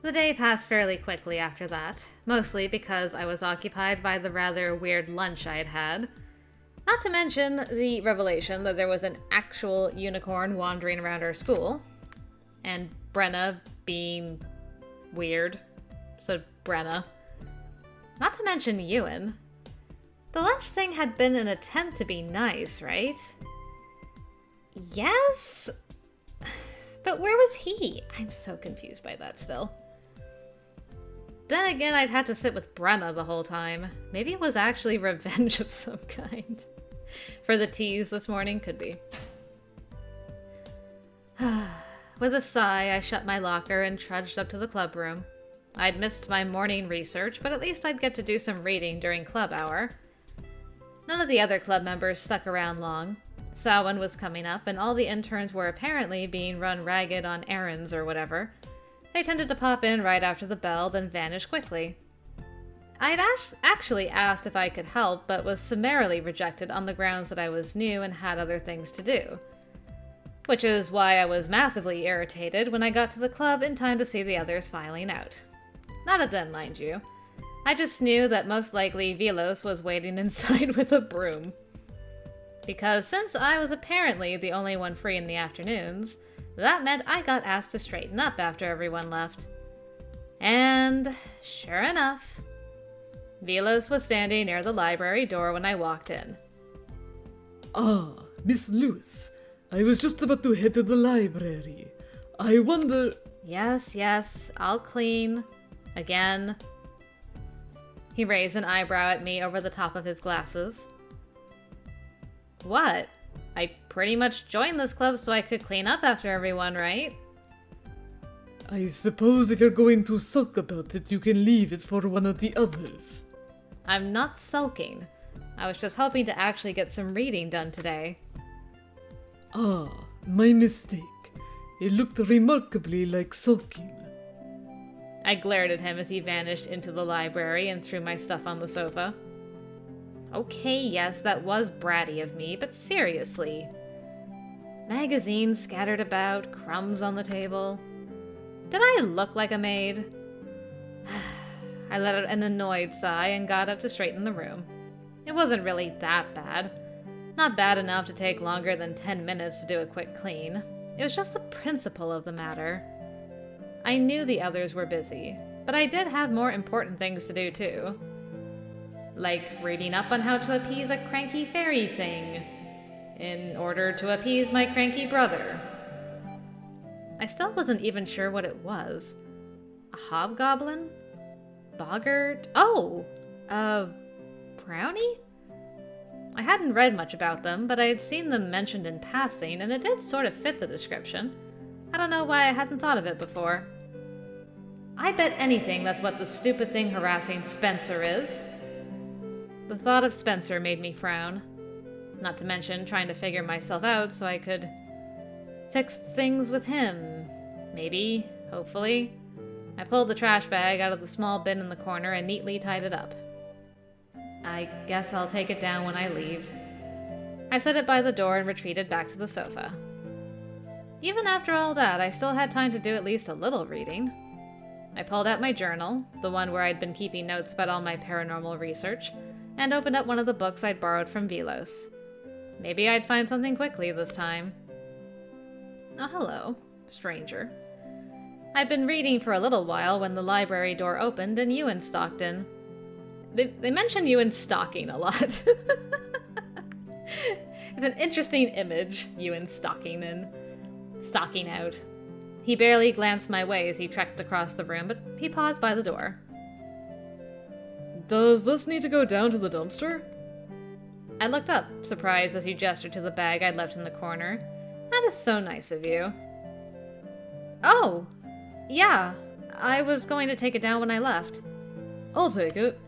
The day passed fairly quickly after that, mostly because I was occupied by the rather weird lunch I had had. Not to mention the revelation that there was an actual unicorn wandering around our school. And Brenna being weird. So Brenna. Not to mention Ewan. The lunch thing had been an attempt to be nice, right? Yes? But where was he? I'm so confused by that still. Then again, I'd had to sit with Brenna the whole time. Maybe it was actually revenge of some kind. For the tease this morning, could be. With a sigh, I shut my locker and trudged up to the club room. I'd missed my morning research, but at least I'd get to do some reading during club hour. None of the other club members stuck around long. Samhain was coming up, and all the interns were apparently being run ragged on errands or whatever. They tended to pop in right after the bell, then vanish quickly. I'd actually asked if I could help, but was summarily rejected on the grounds that I was new and had other things to do. Which is why I was massively irritated when I got to the club in time to see the others filing out. Not at them, mind you. I just knew that most likely Velos was waiting inside with a broom. Because since I was apparently the only one free in the afternoons, that meant I got asked to straighten up after everyone left. And sure enough, Velos was standing near the library door when I walked in. Ah, Miss Lewis. I was just about to head to the library. I wonder... Yes, I'll clean. Again. He raised an eyebrow at me over the top of his glasses. What? I pretty much joined this club so I could clean up after everyone, right? I suppose if you're going to sulk about it, you can leave it for one of the others. I'm not sulking. I was just hoping to actually get some reading done today. Ah, my mistake. It looked remarkably like sulking. I glared at him as he vanished into the library and threw my stuff on the sofa. Okay, yes, that was bratty of me, but seriously. Magazines scattered about, crumbs on the table. Did I look like a maid? I let out an annoyed sigh and got up to straighten the room. It wasn't really that bad. Not bad enough to take longer than 10 minutes to do a quick clean. It was just the principle of the matter. I knew the others were busy, but I did have more important things to do too. Like reading up on how to appease a cranky fairy thing, in order to appease my cranky brother. I still wasn't even sure what it was. A hobgoblin? Boggart? Oh! A brownie? I hadn't read much about them, but I had seen them mentioned in passing, and it did sort of fit the description. I don't know why I hadn't thought of it before. I bet anything that's what the stupid thing harassing Spencer is. The thought of Spencer made me frown. Not to mention trying to figure myself out so I could fix things with him. Maybe, hopefully. I pulled the trash bag out of the small bin in the corner and neatly tied it up. I guess I'll take it down when I leave. I set it by the door and retreated back to the sofa. Even after all that, I still had time to do at least a little reading. I pulled out my journal, the one where I'd been keeping notes about all my paranormal research, and opened up one of the books I'd borrowed from Velos. Maybe I'd find something quickly this time. Oh, hello, stranger. I'd been reading for a little while when the library door opened and Ewan stalked in. They mention Ewan stalking a lot. It's an interesting image, Ewan stalking in. Stalking out. He barely glanced my way as he trekked across the room, but he paused by the door. Does this need to go down to the dumpster? I looked up, surprised as he gestured to the bag I'd left in the corner. That is so nice of you. Oh! Yeah, I was going to take it down when I left. I'll take it.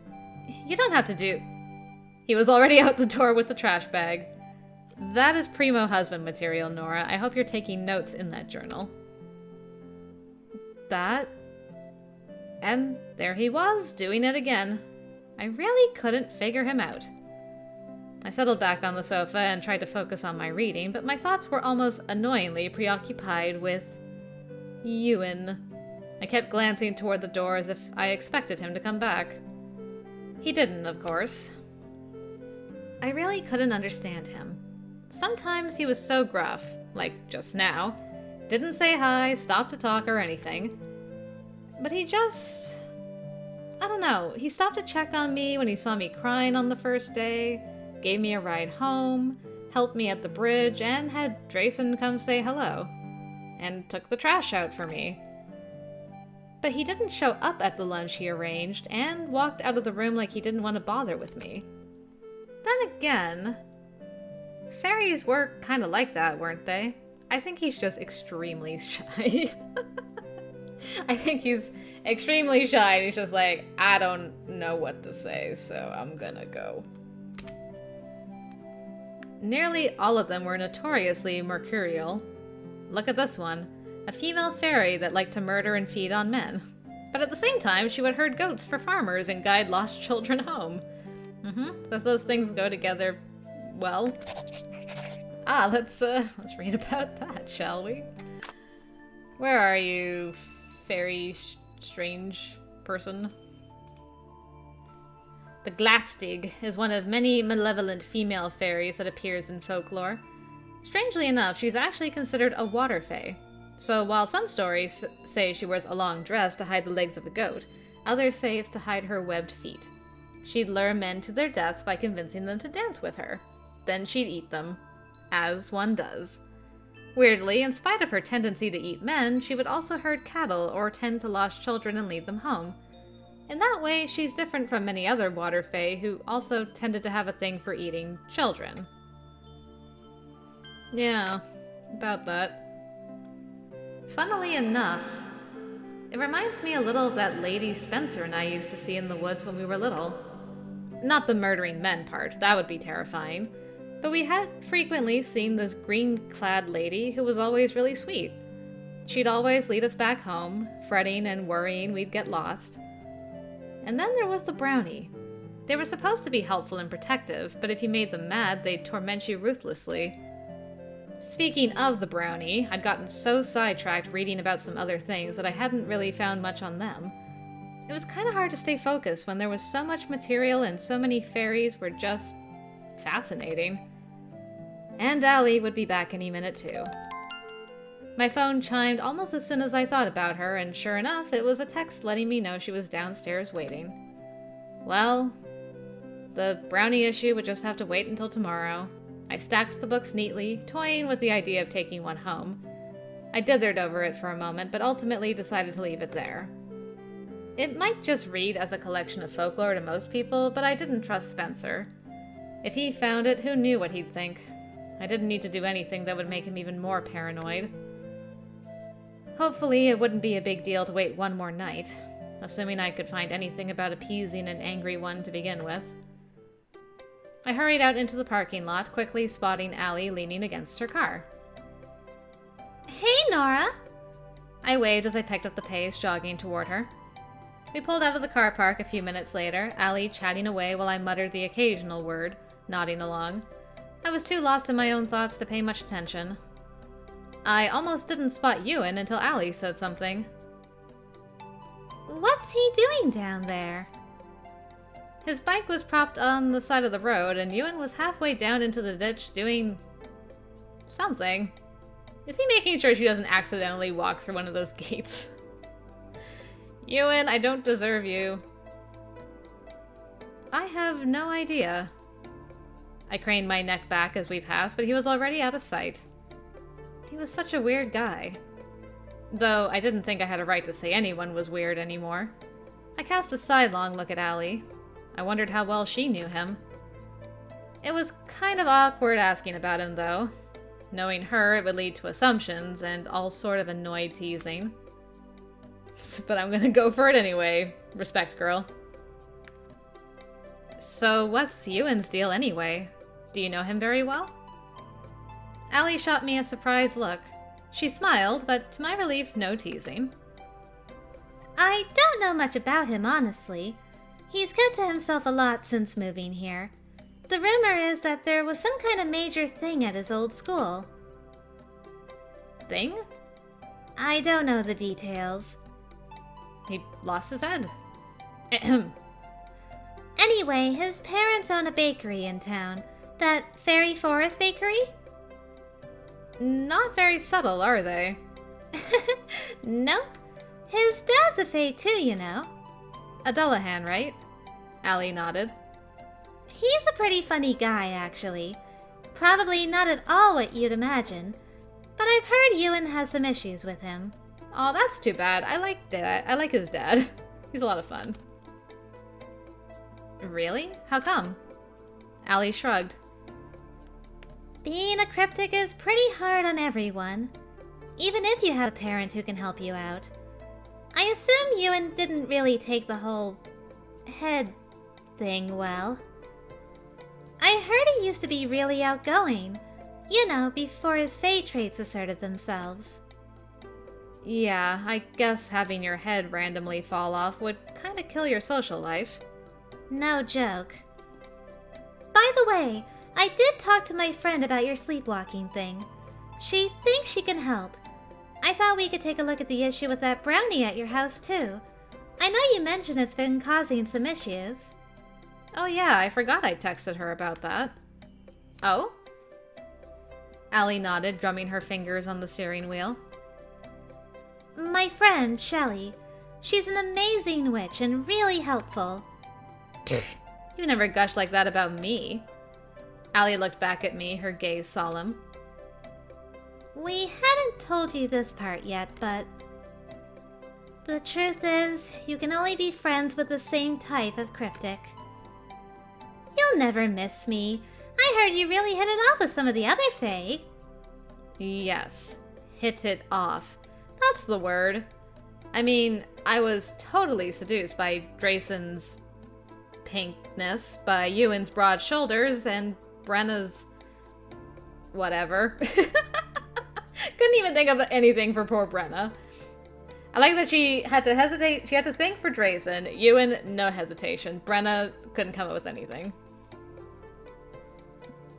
You don't have to do... He was already out the door with the trash bag. That is primo husband material, Nora. I hope you're taking notes in that journal. That... And there he was, doing it again. I really couldn't figure him out. I settled back on the sofa and tried to focus on my reading, but my thoughts were almost annoyingly preoccupied with... Ewan. I kept glancing toward the door as if I expected him to come back. He didn't, of course. I really couldn't understand him. Sometimes he was so gruff, like just now. Didn't say hi, stop to talk or anything. But he just... I don't know, he stopped to check on me when he saw me crying on the first day, gave me a ride home, helped me at the bridge, and had Drayson come say hello. And took the trash out for me. But he didn't show up at the lunch he arranged, and walked out of the room like he didn't want to bother with me. Then again, fairies were kind of like that, weren't they? I think he's just extremely shy. I think he's extremely shy, and he's just like, I don't know what to say, so I'm gonna go. Nearly all of them were notoriously mercurial. Look at this one. A female fairy that liked to murder and feed on men. But at the same time, she would herd goats for farmers and guide lost children home. Does those things go together well? Let's read about that, shall we? Where are you, fairy strange person? The Glastig is one of many malevolent female fairies that appears in folklore. Strangely enough, she's actually considered a water fae. So while some stories say she wears a long dress to hide the legs of a goat, others say it's to hide her webbed feet. She'd lure men to their deaths by convincing them to dance with her. Then she'd eat them, as one does. Weirdly, in spite of her tendency to eat men, she would also herd cattle or tend to lost children and lead them home. In that way, she's different from many other water fae who also tended to have a thing for eating children. Yeah, about that. Funnily enough, it reminds me a little of that Lady Spencer and I used to see in the woods when we were little. Not the murdering men part, that would be terrifying. But we had frequently seen this green-clad lady who was always really sweet. She'd always lead us back home, fretting and worrying we'd get lost. And then there was the brownie. They were supposed to be helpful and protective, but if you made them mad, they'd torment you ruthlessly. Speaking of the brownie, I'd gotten so sidetracked reading about some other things that I hadn't really found much on them. It was kind of hard to stay focused when there was so much material and so many fairies were just fascinating. And Allie would be back any minute too. My phone chimed almost as soon as I thought about her, and sure enough, it was a text letting me know she was downstairs waiting. Well, the brownie issue would just have to wait until tomorrow. I stacked the books neatly, toying with the idea of taking one home. I dithered over it for a moment, but ultimately decided to leave it there. It might just read as a collection of folklore to most people, but I didn't trust Spencer. If he found it, who knew what he'd think? I didn't need to do anything that would make him even more paranoid. Hopefully, it wouldn't be a big deal to wait one more night, assuming I could find anything about appeasing an angry one to begin with. I hurried out into the parking lot, quickly spotting Allie leaning against her car. Hey, Nora! I waved as I picked up the pace, jogging toward her. We pulled out of the car park a few minutes later, Allie chatting away while I muttered the occasional word, nodding along. I was too lost in my own thoughts to pay much attention. I almost didn't spot Ewan until Allie said something. What's he doing down there? His bike was propped on the side of the road, and Ewan was halfway down into the ditch doing something. Is he making sure she doesn't accidentally walk through one of those gates? Ewan, I don't deserve you. I have no idea. I craned my neck back as we passed, but he was already out of sight. He was such a weird guy. Though I didn't think I had a right to say anyone was weird anymore. I cast a sidelong look at Allie. I wondered how well she knew him. It was kind of awkward asking about him, though. Knowing her, it would lead to assumptions and all sort of annoyed teasing. But I'm gonna go for it anyway. Respect, girl. So what's Ewan's deal anyway? Do you know him very well? Allie shot me a surprised look. She smiled, but to my relief, no teasing. I don't know much about him, honestly. He's kept to himself a lot since moving here. The rumor is that there was some kind of major thing at his old school. Thing? I don't know the details. He lost his head. Anyway, his parents own a bakery in town. That Fairy Forest Bakery? Not very subtle, are they? Nope. His dad's a fae too, you know. A Dullahan, right? Allie nodded. He's a pretty funny guy, actually. Probably not at all what you'd imagine. But I've heard Ewan has some issues with him. Oh, that's too bad. I like his dad. He's a lot of fun. Really? How come? Allie shrugged. Being a cryptic is pretty hard on everyone. Even if you have a parent who can help you out. I assume Ewan didn't really take the whole head thing well. I heard he used to be really outgoing. You know, before his fae traits asserted themselves. Yeah, I guess having your head randomly fall off would kind of kill your social life. No joke. By the way, I did talk to my friend about your sleepwalking thing. She thinks she can help. I thought we could take a look at the issue with that brownie at your house too. I know you mentioned it's been causing some issues. Oh yeah, I forgot I texted her about that. Oh? Allie nodded, drumming her fingers on the steering wheel. My friend, Shelley. She's an amazing witch and really helpful. You never gushed like that about me. Allie looked back at me, her gaze solemn. We hadn't told you this part yet, but the truth is, you can only be friends with the same type of cryptic. You'll never miss me. I heard you really hit it off with some of the other fae. Yes, hit it off. That's the word. I mean, I was totally seduced by Drayson's pinkness, by Ewan's broad shoulders, and Brenna's whatever. Couldn't even think of anything for poor Brenna. I like that she had to hesitate. She had to think for Drayson. Ewan, no hesitation. Brenna couldn't come up with anything.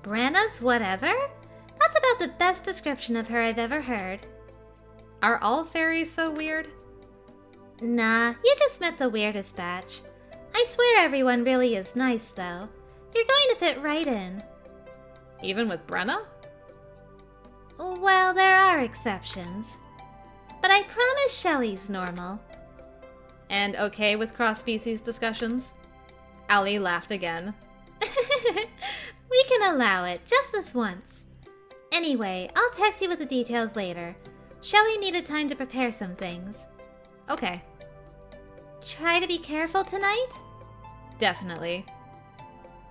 Brenna's whatever? That's about the best description of her I've ever heard. Are all fairies so weird? Nah, you just met the weirdest batch. I swear everyone really is nice, though. You're going to fit right in. Even with Brenna? Well, there are exceptions. But I promise Shelley's normal. And okay with cross-species discussions? Allie laughed again. We can allow it, just this once. Anyway, I'll text you with the details later. Shelley needed time to prepare some things. Okay. Try to be careful tonight? Definitely.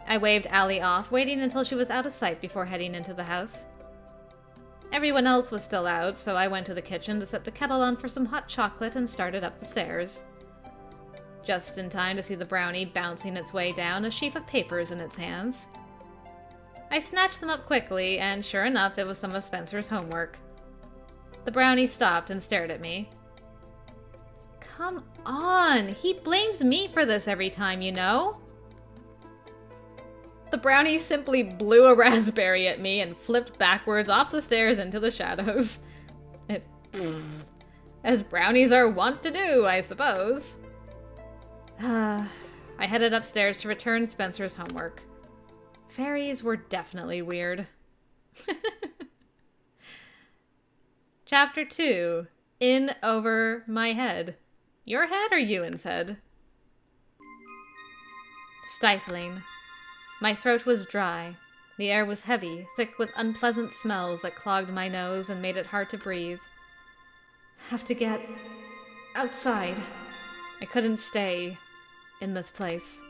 I waved Allie off, waiting until she was out of sight before heading into the house. Everyone else was still out, so I went to the kitchen to set the kettle on for some hot chocolate and started up the stairs. Just in time to see the brownie bouncing its way down, a sheaf of papers in its hands. I snatched them up quickly, and sure enough, it was some of Spencer's homework. The brownie stopped and stared at me. Come on! He blames me for this every time, you know? The brownie simply blew a raspberry at me and flipped backwards off the stairs into the shadows. As brownies are wont to do, I suppose. I headed upstairs to return Spencer's homework. Fairies were definitely weird. Chapter 2. In over my head. Your head or Ewan's head? Stifling. My throat was dry. The air was heavy, thick with unpleasant smells that clogged my nose and made it hard to breathe. Have to get outside. I couldn't stay in this place.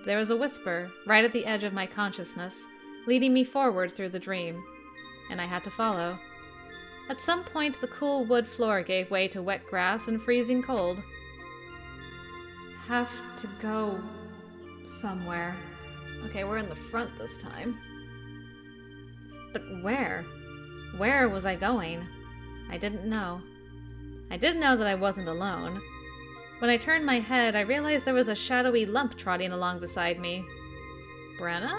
There was a whisper right at the edge of my consciousness, leading me forward through the dream, and I had to follow. At some point, the cool wood floor gave way to wet grass and freezing cold. Have to go somewhere. Okay, we're in the front this time. But where? Where was I going? I didn't know. I did know that I wasn't alone. When I turned my head, I realized there was a shadowy lump trotting along beside me. Brenna?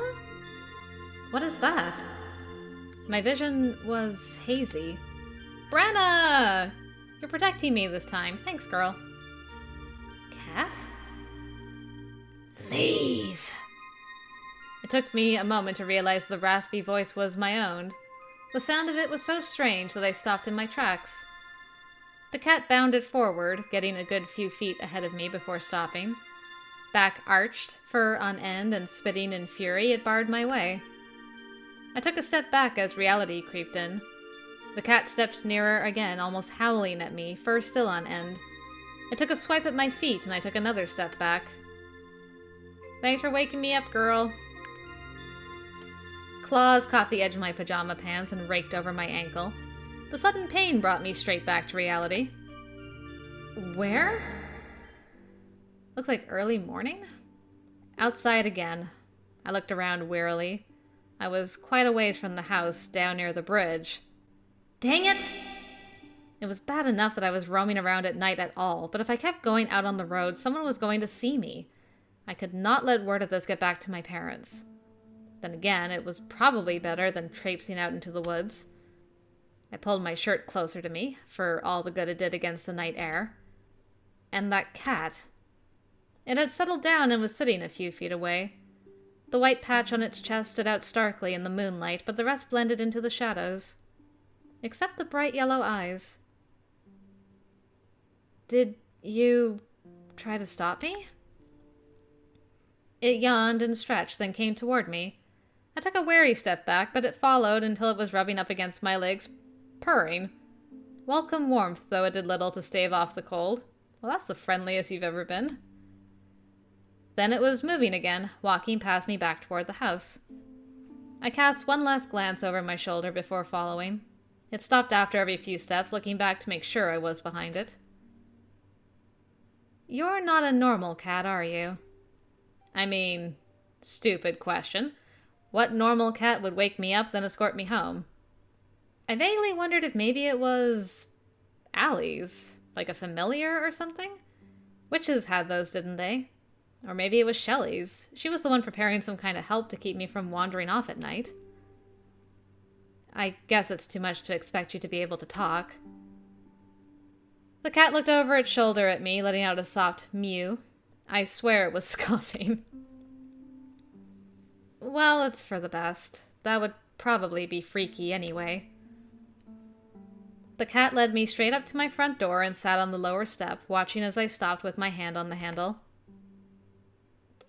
What is that? My vision was hazy. Brenna! You're protecting me this time. Thanks, girl. Cat? Leave! It took me a moment to realize the raspy voice was my own. The sound of it was so strange that I stopped in my tracks. The cat bounded forward, getting a good few feet ahead of me before stopping. Back arched, fur on end, and spitting in fury, it barred my way. I took a step back as reality creeped in. The cat stepped nearer again, almost howling at me, fur still on end. It took a swipe at my feet, and I took another step back. Thanks for waking me up, girl. Claws caught the edge of my pajama pants and raked over my ankle. The sudden pain brought me straight back to reality. Where? Looks like early morning? Outside again. I looked around wearily. I was quite a ways from the house, down near the bridge. Dang it! It was bad enough that I was roaming around at night at all, but if I kept going out on the road, someone was going to see me. I could not let word of this get back to my parents. Then again, it was probably better than traipsing out into the woods. I pulled my shirt closer to me, for all the good it did against the night air. And that cat. It had settled down and was sitting a few feet away. The white patch on its chest stood out starkly in the moonlight, but the rest blended into the shadows. Except the bright yellow eyes. Did you try to stop me? It yawned and stretched, then came toward me. I took a wary step back, but it followed until it was rubbing up against my legs, purring. Welcome warmth, though it did little to stave off the cold. Well, that's the friendliest you've ever been. Then it was moving again, walking past me back toward the house. I cast one last glance over my shoulder before following. It stopped after every few steps, looking back to make sure I was behind it. You're not a normal cat, are you? I mean, stupid question. What normal cat would wake me up then escort me home? I vaguely wondered if maybe it was Allie's, like a familiar or something? Witches had those, didn't they? Or maybe it was Shelley's. She was the one preparing some kind of help to keep me from wandering off at night. I guess it's too much to expect you to be able to talk. The cat looked over its shoulder at me, letting out a soft mew. I swear it was scoffing. Well, it's for the best. That would probably be freaky anyway. The cat led me straight up to my front door and sat on the lower step, watching as I stopped with my hand on the handle.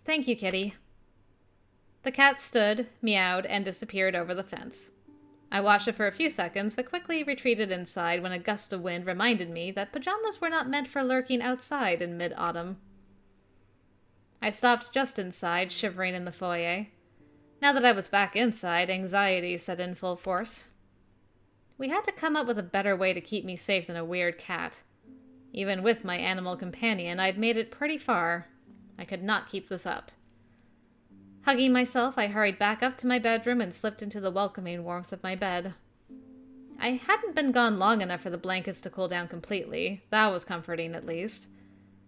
Thank you, kitty. The cat stood, meowed, and disappeared over the fence. I watched it for a few seconds, but quickly retreated inside when a gust of wind reminded me that pajamas were not meant for lurking outside in mid-autumn. I stopped just inside, shivering in the foyer. Now that I was back inside, anxiety set in full force. We had to come up with a better way to keep me safe than a weird cat. Even with my animal companion, I'd made it pretty far. I could not keep this up. Hugging myself, I hurried back up to my bedroom and slipped into the welcoming warmth of my bed. I hadn't been gone long enough for the blankets to cool down completely. That was comforting, at least.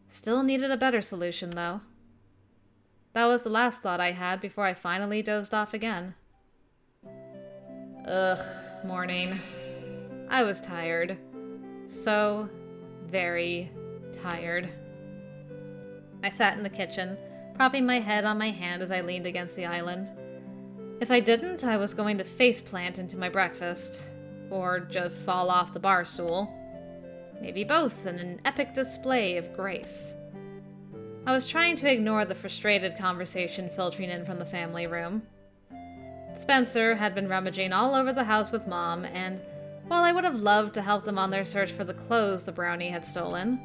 Still needed a better solution, though. That was the last thought I had before I finally dozed off again. Ugh, morning. I was tired. So very tired. I sat in the kitchen, propping my head on my hand as I leaned against the island. If I didn't, I was going to faceplant into my breakfast. Or just fall off the bar stool. Maybe both in an epic display of grace. I was trying to ignore the frustrated conversation filtering in from the family room. Spencer had been rummaging all over the house with Mom, and while I would have loved to help them on their search for the clothes the brownie had stolen,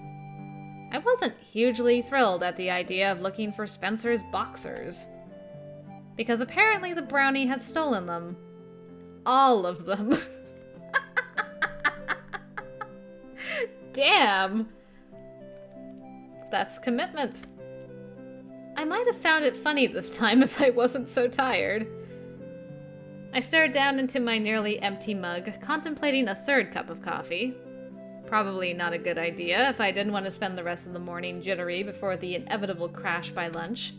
I wasn't hugely thrilled at the idea of looking for Spencer's boxers. Because apparently the brownie had stolen them. All of them. Damn! That's commitment. I might have found it funny this time if I wasn't so tired. I stared down into my nearly empty mug, contemplating a third cup of coffee. Probably not a good idea if I didn't want to spend the rest of the morning jittery before the inevitable crash by lunch.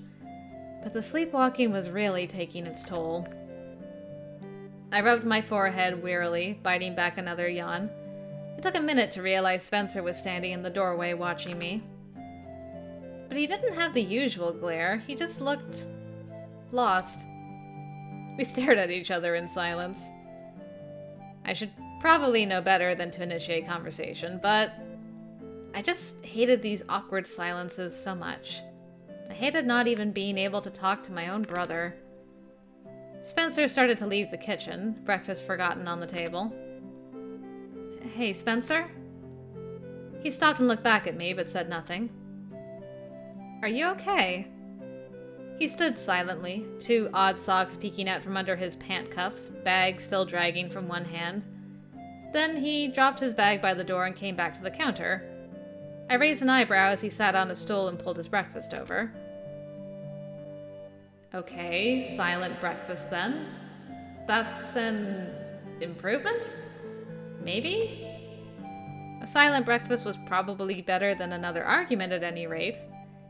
But the sleepwalking was really taking its toll. I rubbed my forehead wearily, biting back another yawn. It took a minute to realize Spencer was standing in the doorway watching me. But he didn't have the usual glare, he just looked lost. We stared at each other in silence. I should probably know better than to initiate conversation, but I just hated these awkward silences so much. I hated not even being able to talk to my own brother. Spencer started to leave the kitchen, breakfast forgotten on the table. Hey, Spencer? He stopped and looked back at me, but said nothing. Are you okay? He stood silently, two odd socks peeking out from under his pant cuffs, bag still dragging from one hand. Then he dropped his bag by the door and came back to the counter. I raised an eyebrow as he sat on a stool and pulled his breakfast over. Okay, silent breakfast then. That's an improvement? Maybe? A silent breakfast was probably better than another argument at any rate.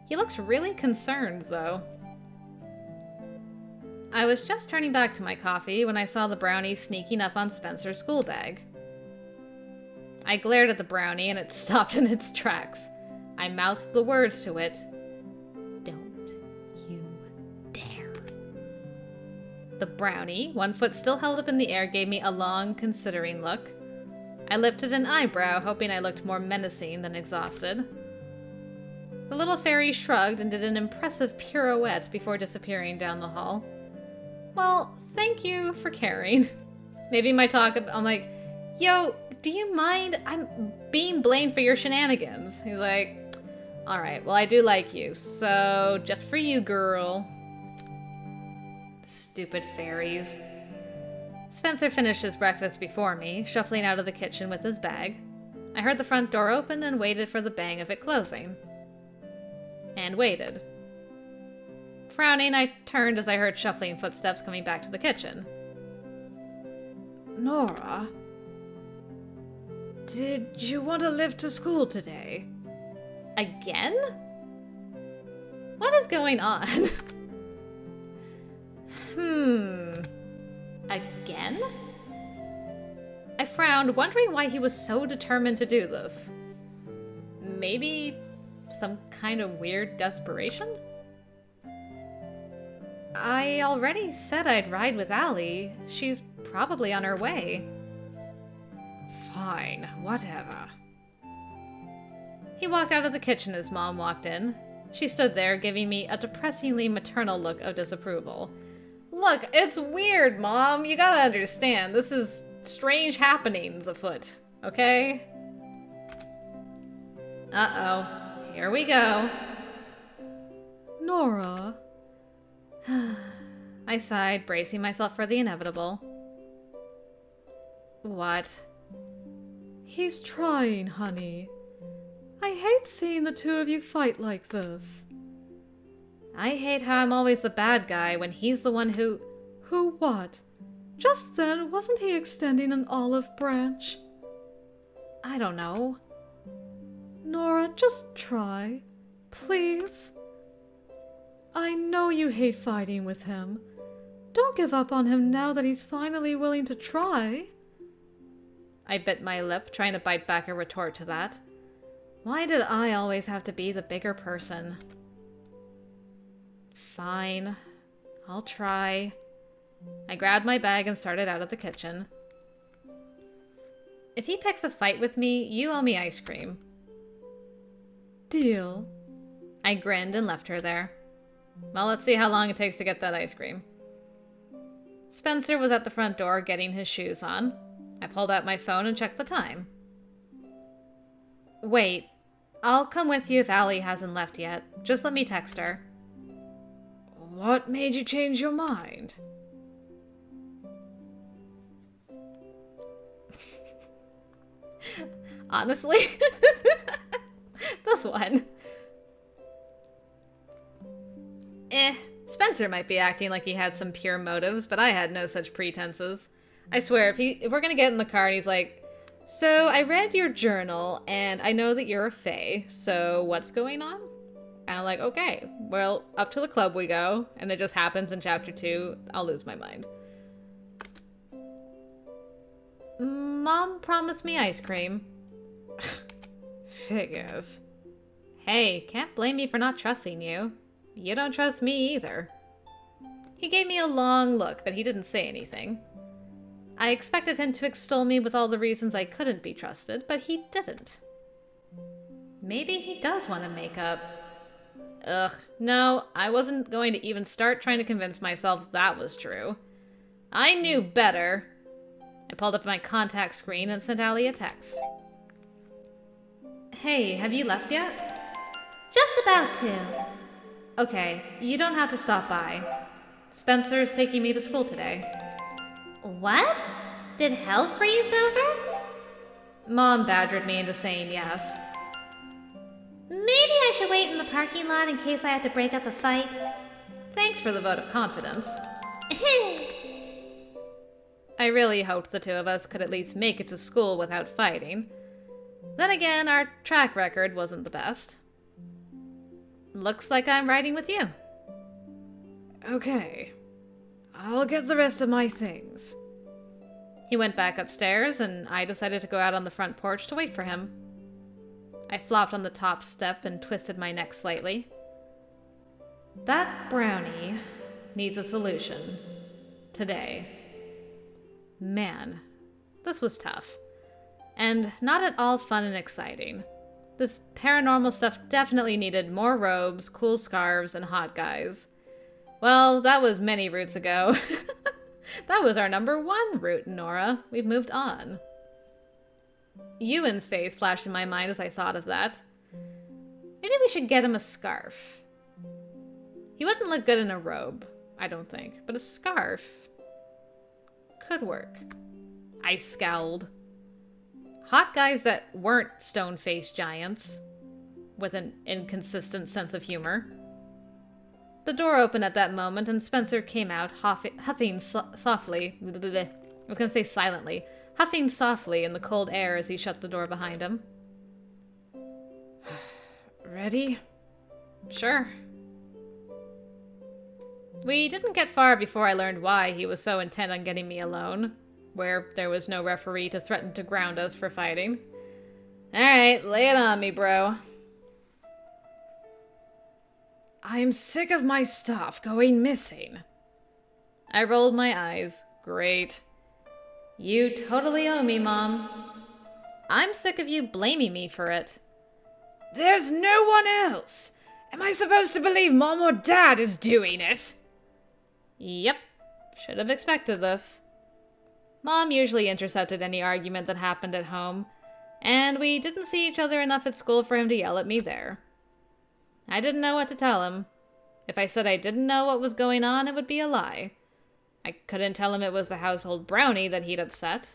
He looks really concerned, though. I was just turning back to my coffee when I saw the brownie sneaking up on Spencer's school bag. I glared at the brownie and it stopped in its tracks. I mouthed the words to it. Don't you dare. The brownie, one foot still held up in the air, gave me a long, considering look. I lifted an eyebrow, hoping I looked more menacing than exhausted. The little fairy shrugged and did an impressive pirouette before disappearing down the hall. Well, thank you for caring. Maybe my talk, I'm like, yo, do you mind? I'm being blamed for your shenanigans. He's like, alright, well I do like you, so just for you, girl. Stupid fairies. Spencer finished his breakfast before me, shuffling out of the kitchen with his bag. I heard the front door open and waited for the bang of it closing. And waited. Frowning, I turned as I heard shuffling footsteps coming back to the kitchen. Nora? Did you want to live to school today? Again? What is going on? Again? I frowned, wondering why he was so determined to do this. Maybe some kind of weird desperation? I already said I'd ride with Allie. She's probably on her way. Fine, whatever. He walked out of the kitchen as Mom walked in. She stood there, giving me a depressingly maternal look of disapproval. Look, it's weird, Mom. You gotta understand. This is strange happenings afoot, okay? Uh-oh. Here we go. Nora. I sighed, bracing myself for the inevitable. What? He's trying, honey. I hate seeing the two of you fight like this. I hate how I'm always the bad guy when he's the one who... Who what? Just then, wasn't he extending an olive branch? I don't know. Nora, just try. Please. I know you hate fighting with him. Don't give up on him now that he's finally willing to try. I bit my lip, trying to bite back a retort to that. Why did I always have to be the bigger person? Fine. I'll try. I grabbed my bag and started out of the kitchen. If he picks a fight with me, you owe me ice cream. Deal. I grinned and left her there. Well, let's see how long it takes to get that ice cream. Spencer was at the front door getting his shoes on. I pulled out my phone and checked the time. Wait, I'll come with you if Allie hasn't left yet. Just let me text her. What made you change your mind? Honestly? This one. Spencer might be acting like he had some pure motives, but I had no such pretenses. I swear, if we're gonna get in the car and he's like, so I read your journal, and I know that you're a fae, so what's going on? And I'm like, okay, well, up to the club we go, and it just happens in chapter 2, I'll lose my mind. Mom promised me ice cream. figures. Hey, can't blame me for not trusting you. You don't trust me either. He gave me a long look, but he didn't say anything. I expected him to extol me with all the reasons I couldn't be trusted, but he didn't. Maybe he does want to make up. Ugh, no, I wasn't going to even start trying to convince myself that was true. I knew better. I pulled up my contact screen and sent Allie a text. Hey, have you left yet? Just about to. Okay, you don't have to stop by. Spencer's taking me to school today. What? Did hell freeze over? Mom badgered me into saying yes. Maybe I should wait in the parking lot in case I have to break up a fight. Thanks for the vote of confidence. I really hoped the two of us could at least make it to school without fighting. Then again, our track record wasn't the best. Looks like I'm riding with you. Okay. I'll get the rest of my things. He went back upstairs, and I decided to go out on the front porch to wait for him. I flopped on the top step and twisted my neck slightly. That brownie needs a solution. Today. Man, this was tough. And not at all fun and exciting. This paranormal stuff definitely needed more robes, cool scarves, and hot guys. Well, that was many roots ago. That was our #1 route, Nora. We've moved on. Ewan's face flashed in my mind as I thought of that. Maybe we should get him a scarf. He wouldn't look good in a robe, I don't think, but a scarf could work. I scowled. Hot guys that weren't stone-faced giants, with an inconsistent sense of humor. The door opened at that moment, and Spencer came out, huffing softly. I was going to say silently. Huffing softly in the cold air as he shut the door behind him. Ready? Sure. We didn't get far before I learned why he was so intent on getting me alone, where there was no referee to threaten to ground us for fighting. Alright, lay it on me, bro. I'm sick of my stuff going missing. I rolled my eyes. Great. You totally owe me, Mom. I'm sick of you blaming me for it. There's no one else. Am I supposed to believe Mom or Dad is doing it? Yep. Should have expected this. Mom usually intercepted any argument that happened at home, and we didn't see each other enough at school for him to yell at me there. I didn't know what to tell him. If I said I didn't know what was going on, it would be a lie. I couldn't tell him it was the household brownie that he'd upset.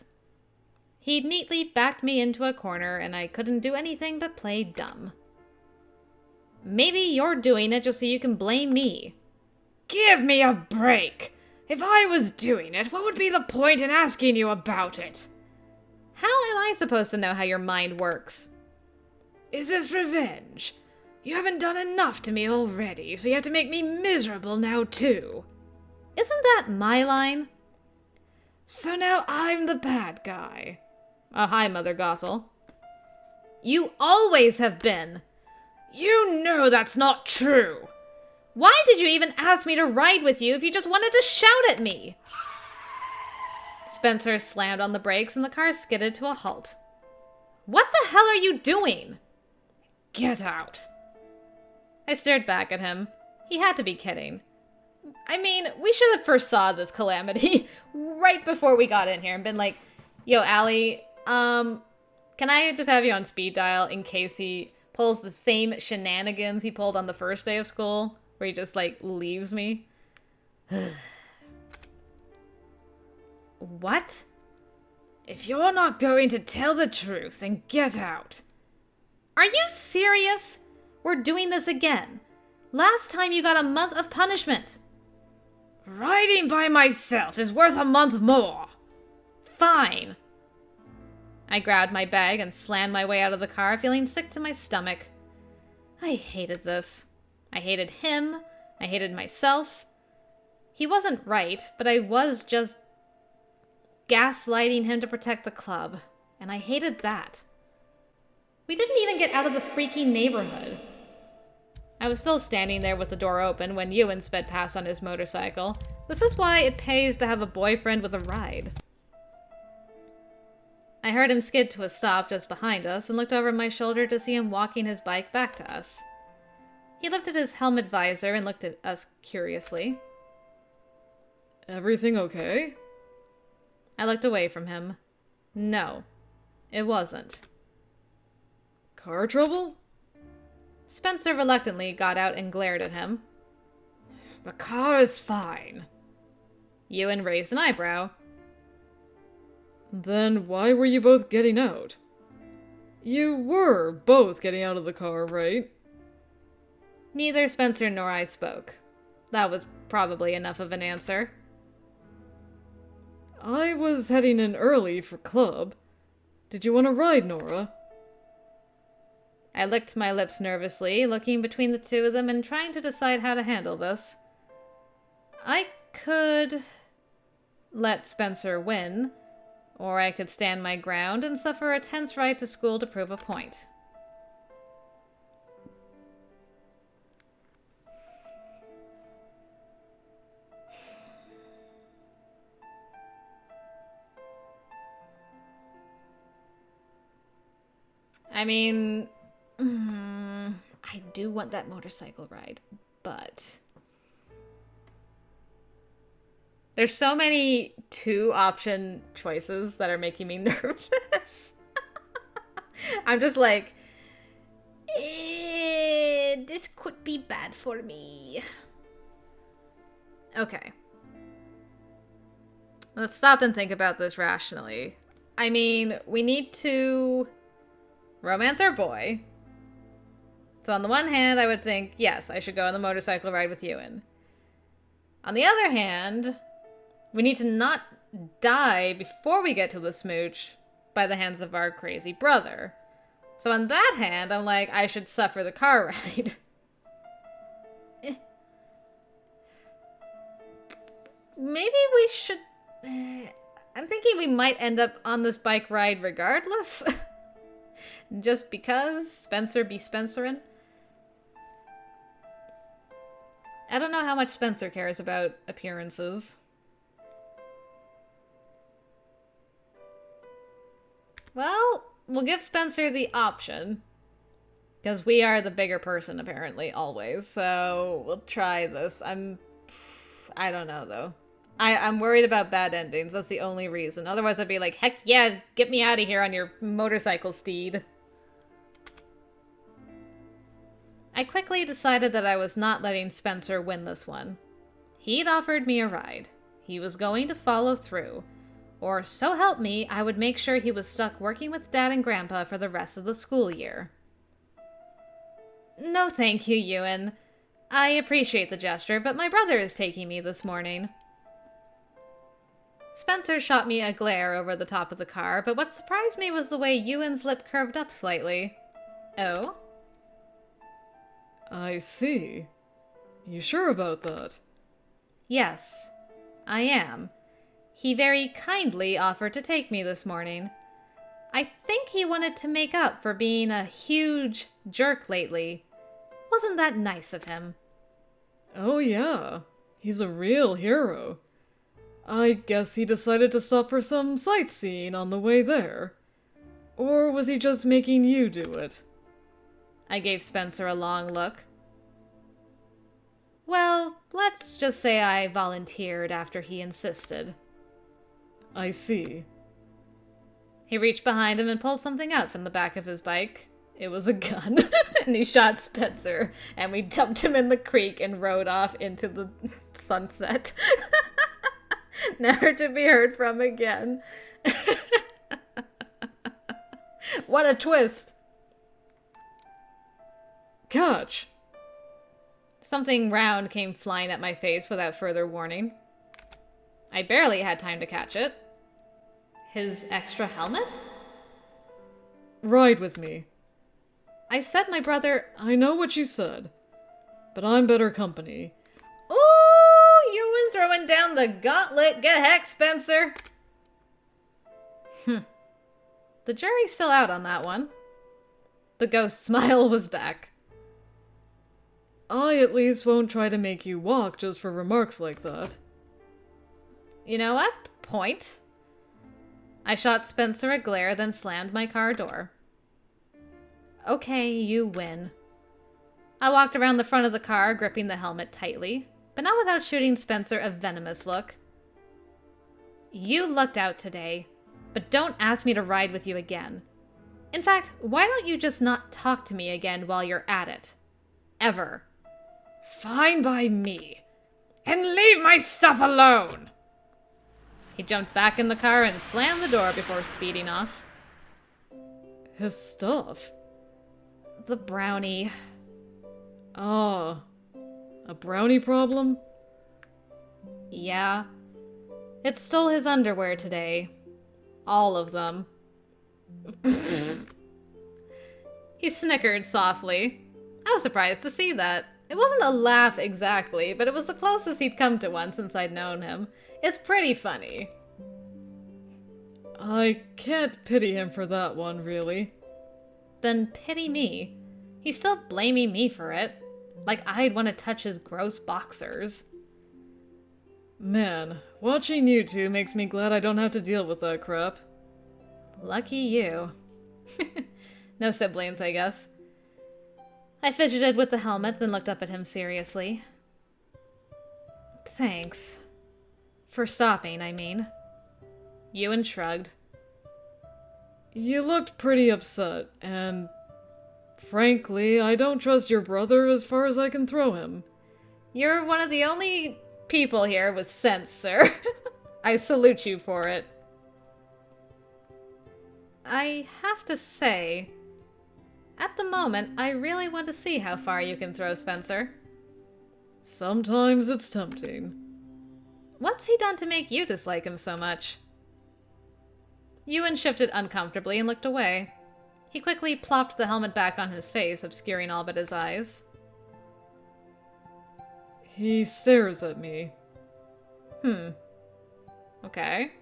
He'd neatly backed me into a corner, and I couldn't do anything but play dumb. Maybe you're doing it just so you can blame me. Give me a break! If I was doing it, what would be the point in asking you about it? How am I supposed to know how your mind works? Is this revenge? You haven't done enough to me already, so you have to make me miserable now too. Isn't that my line? So now I'm the bad guy. Oh, hi, Mother Gothel. You always have been. You know that's not true. Why did you even ask me to ride with you if you just wanted to shout at me? Spencer slammed on the brakes and the car skidded to a halt. What the hell are you doing? Get out. I stared back at him. He had to be kidding. I mean, we should have foresaw this calamity right before we got in here and been like, yo, Allie, can I just have you on speed dial in case he pulls the same shenanigans he pulled on the first day of school, where he just, like, leaves me? What? If you're not going to tell the truth, then get out. Are you serious? We're doing this again. Last time you got a month of punishment. Riding by myself is worth a month more. Fine. I grabbed my bag and slammed my way out of the car, feeling sick to my stomach. I hated this. I hated him. I hated myself. He wasn't right, but I was just gaslighting him to protect the club, and I hated that. We didn't even get out of the freaking neighborhood. I was still standing there with the door open when Ewan sped past on his motorcycle. This is why it pays to have a boyfriend with a ride. I heard him skid to a stop just behind us and looked over my shoulder to see him walking his bike back to us. He lifted his helmet visor and looked at us curiously. Everything okay? I looked away from him. No, it wasn't. Car trouble? Spencer reluctantly got out and glared at him. The car is fine. Ewan raised an eyebrow. Then why were you both getting out? You were both getting out of the car, right? Neither Spencer nor I spoke. That was probably enough of an answer. I was heading in early for club. Did you want to ride, Nora? I licked my lips nervously, looking between the two of them and trying to decide how to handle this. I could let Spencer win, or I could stand my ground and suffer a tense ride to school to prove a point. I mean, I do want that motorcycle ride, but there's so many two-option choices that are making me nervous. I'm just like, this could be bad for me. Okay. Let's stop and think about this rationally. I mean, we need to romance our boy. So on the one hand, I would think, yes, I should go on the motorcycle ride with Ewan. On the other hand, we need to not die before we get to the smooch by the hands of our crazy brother. So on that hand, I'm like, I should suffer the car ride. Maybe we should... I'm thinking we might end up on this bike ride regardless. Just because Spencer be Spencerin'. I don't know how much Spencer cares about appearances. Well, we'll give Spencer the option. Because we are the bigger person, apparently, always. So, we'll try this. I don't know, though. I'm worried about bad endings. That's the only reason. Otherwise, I'd be like, heck yeah, get me out of here on your motorcycle steed. I quickly decided that I was not letting Spencer win this one. He'd offered me a ride. He was going to follow through. Or, so help me, I would make sure he was stuck working with Dad and Grandpa for the rest of the school year. No thank you, Ewan. I appreciate the gesture, but my brother is taking me this morning. Spencer shot me a glare over the top of the car, but what surprised me was the way Ewan's lip curved up slightly. Oh? I see. You sure about that? Yes, I am. He very kindly offered to take me this morning. I think he wanted to make up for being a huge jerk lately. Wasn't that nice of him? Oh yeah, he's a real hero. I guess he decided to stop for some sightseeing on the way there. Or was he just making you do it? I gave Spencer a long look. Well, let's just say I volunteered after he insisted. I see. He reached behind him and pulled something out from the back of his bike. It was a gun, and he shot Spencer, and we dumped him in the creek and rode off into the sunset. Never to be heard from again. What a twist! Catch! Something round came flying at my face without further warning. I barely had time to catch it. His extra helmet? Ride with me. I said my brother... I know what you said, but I'm better company. Ooh, Ewan throwing down the gauntlet. Get heck, Spencer. The jury's still out on that one. The ghost smile was back. I at least won't try to make you walk just for remarks like that. You know what? Point. I shot Spencer a glare, then slammed my car door. Okay, you win. I walked around the front of the car, gripping the helmet tightly, but not without shooting Spencer a venomous look. You lucked out today, but don't ask me to ride with you again. In fact, why don't you just not talk to me again while you're at it? Ever. Fine by me. And leave my stuff alone! He jumped back in the car and slammed the door before speeding off. His stuff? The brownie. Ah, a brownie problem? Yeah. It stole his underwear today. All of them. He snickered softly. I was surprised to see that. It wasn't a laugh exactly, but it was the closest he'd come to one since I'd known him. It's pretty funny. I can't pity him for that one, really. Then pity me. He's still blaming me for it. Like I'd want to touch his gross boxers. Man, watching you two makes me glad I don't have to deal with that crap. Lucky you. No siblings, I guess. I fidgeted with the helmet, then looked up at him seriously. Thanks. For stopping, I mean. Ewan shrugged. You looked pretty upset, and frankly, I don't trust your brother as far as I can throw him. You're one of the only people here with sense, sir. I salute you for it. I have to say, at the moment, I really want to see how far you can throw Spencer. Sometimes it's tempting. What's he done to make you dislike him so much? Ewan shifted uncomfortably and looked away. He quickly plopped the helmet back on his face, obscuring all but his eyes. He stares at me. Okay.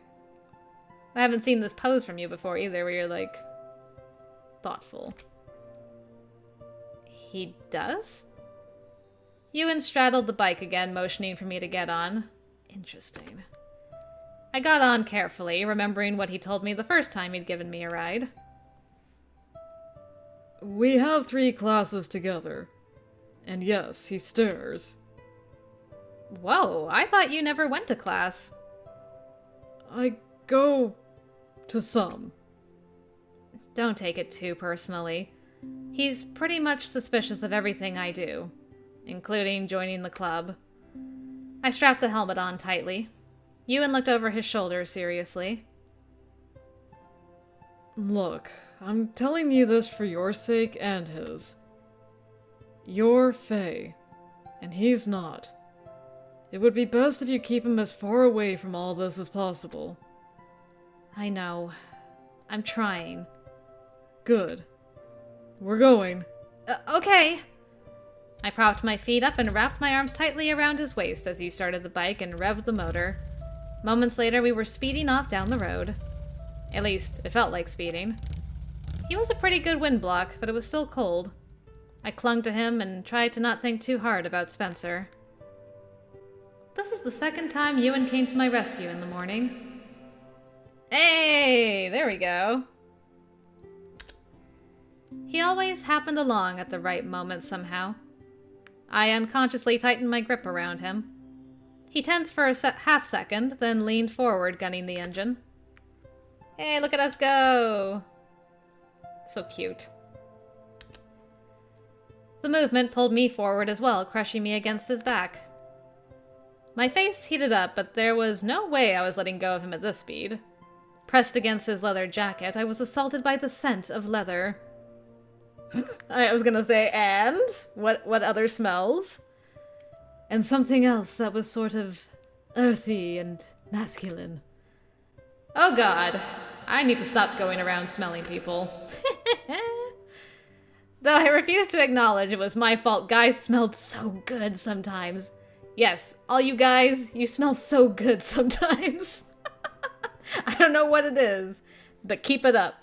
I haven't seen this pose from you before either, where you're, like, thoughtful. He does? Ewan straddled the bike again, motioning for me to get on. Interesting. I got on carefully, remembering what he told me the first time he'd given me a ride. We have 3 classes together. And yes, he stares. Whoa, I thought you never went to class. I go to some. Don't take it too personally. He's pretty much suspicious of everything I do, including joining the club. I strapped the helmet on tightly. Ewan looked over his shoulder seriously. Look, I'm telling you this for your sake and his. You're Faye, and he's not. It would be best if you keep him as far away from all this as possible. I know. I'm trying. Good. We're going. Okay. I propped my feet up and wrapped my arms tightly around his waist as he started the bike and revved the motor. Moments later, we were speeding off down the road. At least, it felt like speeding. He was a pretty good wind block, but it was still cold. I clung to him and tried to not think too hard about Spencer. This is the second time Ewan came to my rescue in the morning. Hey, there we go. He always happened along at the right moment somehow. I unconsciously tightened my grip around him. He tensed for a half second, then leaned forward, gunning the engine. Hey, look at us go! So cute. The movement pulled me forward as well, crushing me against his back. My face heated up, but there was no way I was letting go of him at this speed. Pressed against his leather jacket, I was assaulted by the scent of leather. I was gonna say, and? What other smells? And something else that was sort of earthy and masculine. Oh god, I need to stop going around smelling people. Though I refuse to acknowledge it was my fault, guys smelled so good sometimes. Yes, all you guys, you smell so good sometimes. I don't know what it is, but keep it up.